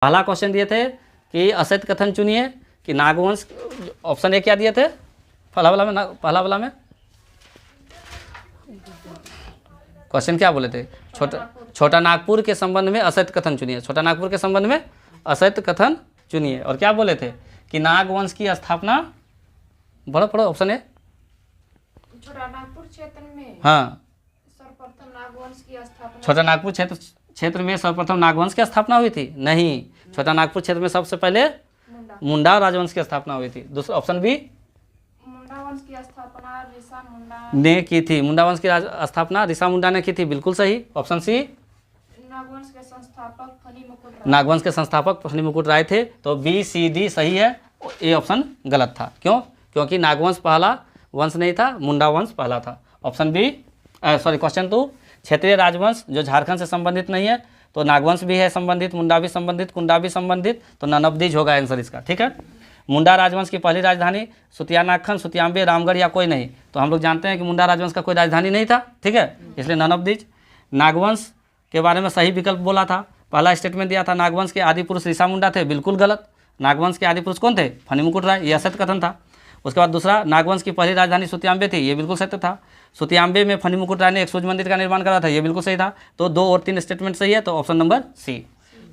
पहला क्वेश्चन दिए थे कि असत कथन चुनिए कि नागवंश, ऑप्शन ए क्या दिए थे पहला वाला में क्वेश्चन क्या बोले थे, छोटा नागपुर के संबंध में असत्य कथन चुनिए, छोटा नागपुर के संबंध में असत्य कथन चुनिए। और क्या बोले थे कि नागवंश की स्थापना, पढ़ो ऑप्शन है, छोटा नागपुर क्षेत्र में हाँ सर्वप्रथम नागवंश की स्थापना, छोटा नागपुर क्षेत्र में सर्वप्रथम नागवंश की स्थापना हुई थी? नहीं, छोटा नागपुर क्षेत्र में सबसे पहले मुंडा राजवंश की स्थापना हुई थी। दूसरा ऑप्शन बी, मुंडा वंश की स्थापना ऋषा मुंडा ने की थी, मुंडा वंश की स्थापना ऋषा मुंडा ने की थी, बिल्कुल सही। ऑप्शन सी, नागवंश के संस्थापक फनी मुकुट राय, नागवंश के संस्थापक फनी मुकुट राय थे। तो बी सी डी सही है, ए ऑप्शन गलत था। क्यों? क्योंकि नागवंश पहला वंश नहीं था, मुंडा वंश पहला था। ऑप्शन बी, सॉरी क्वेश्चन 2, क्षेत्रीय राजवंश जो झारखंड से संबंधित नहीं है, तो नागवंश भी है संबंधित, मुंडा भी संबंधित, कुंडा भी संबंधित, तो नन ऑफ दीज होगा आंसर इसका। ठीक है, मुंडा राजवंश की पहली राजधानी सुतियानाखंड, सुतियांबे, रामगढ़ या कोई नहीं, तो हम लोग जानते हैं कि मुंडा राजवंश का कोई राजधानी नहीं था। ठीक है, इसलिए नन ऑफ दीज। नागवंश के बारे में सही विकल्प बोला था, पहला स्टेटमेंट दिया था नागवंश के आदि पुरुष ऋषा मुंडा थे, बिल्कुल गलत। नागवंश के आदि पुरुष कौन थे? फनी मुकुट राय, यह सत्य कथन था। उसके बाद दूसरा, नागवंश की पहली राजधानी सुतियांबे थी, ये बिल्कुल सत्य था। सुतियांबे में फनी मुकुट राय ने एक सूर्य मंदिर का निर्माण करा था, ये बिल्कुल सही था। तो 2 और 3 स्टेटमेंट सही है, तो ऑप्शन नंबर सी।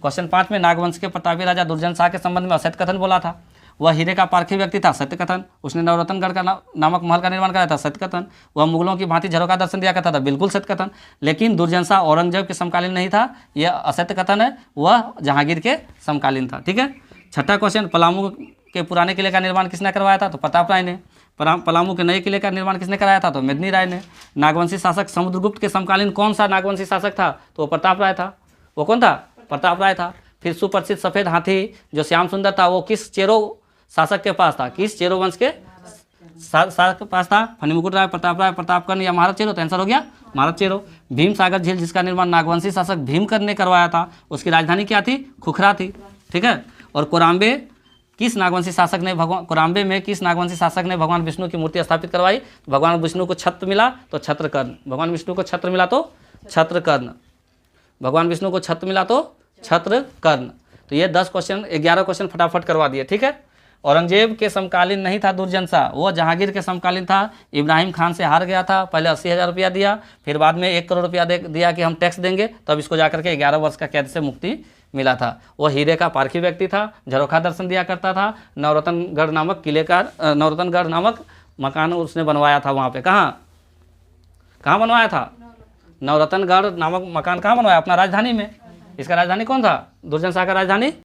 क्वेश्चन 5 में नागवंश के प्रतापी राजा दुर्जन शाह के संबंध में असत्य कथन बोला था। वह हीरे का पारखी व्यक्ति था, सत्य कथन। उसने नवरत्नगढ़ का नामक महल का निर्माण कराया था, सत्य कथन। वह मुगलों की भांति झरोखा दर्शन दिया करता था, बिल्कुल सत्य कथन। लेकिन दुर्जन शाह औरंगजेब के समकालीन नहीं था, यह असत्य कथन है, वह जहांगीर के समकालीन था। ठीक है, छठा क्वेश्चन, पलामू के पुराने किले का निर्माण किसने करवाया था? तो प्रताप राय ने। पलामू के नए किले का निर्माण किसने कराया था? तो मेदिनी राय ने। नागवंशी शासक समुद्रगुप्त के समकालीन कौन सा नागवंशी शासक था? तो वो प्रताप राय था। वो कौन था? प्रताप राय था। फिर सुप्रसिद्ध सफेद हाथी जो श्याम सुंदर था, वो किस चेरो शासक के पास था? किस चेरो वंश के शासक के पास था? फनी मुकुट राय, प्रताप राय, प्रतापकर्ण या महारत चेरो? तो आंसर हो गया महारत चेरो। भीम सागर झील जिसका निर्माण नागवंशी शासक भीमकर ने करवाया था, उसकी राजधानी क्या थी? खुखरा थी। ठीक है, और कोराम्बे किस नागवंशी शासक ने कोराम्बे में किस नागवंशी शासक ने भगवान विष्णु की मूर्ति स्थापित करवाई? भगवान विष्णु को छत्र मिला तो छत्रकर्ण, भगवान विष्णु को छत्र मिला तो छत्रकर्ण, भगवान विष्णु को छत्र मिला तो छत्रकर्ण। तो ये 10 क्वेश्चन 11 क्वेश्चन फटाफट करवा दिए। ठीक है, औरंगजेब के समकालीन नहीं था दुर्जन शाह, वो जहांगीर के समकालीन था। इब्राहिम खान से हार गया था, पहले 80,000 रुपया दिया, फिर बाद में 1 करोड़ रुपया दिया कि हम टैक्स देंगे, तब इसको जाकर के 11 वर्ष का कैद से मुक्ति मिला था। वह हीरे का पारखी व्यक्ति था, झरोखा दर्शन दिया करता था, नवरत्नगढ़ नामक किले का नवरत्नगढ़ नामक मकान उसने बनवाया था। वहाँ पे कहाँ बनवाया था? नवरत्नगढ़ नामक मकान कहाँ बनवाया? अपना राजधानी में। इसका राजधानी कौन था? दुर्जन शाह का राजधानी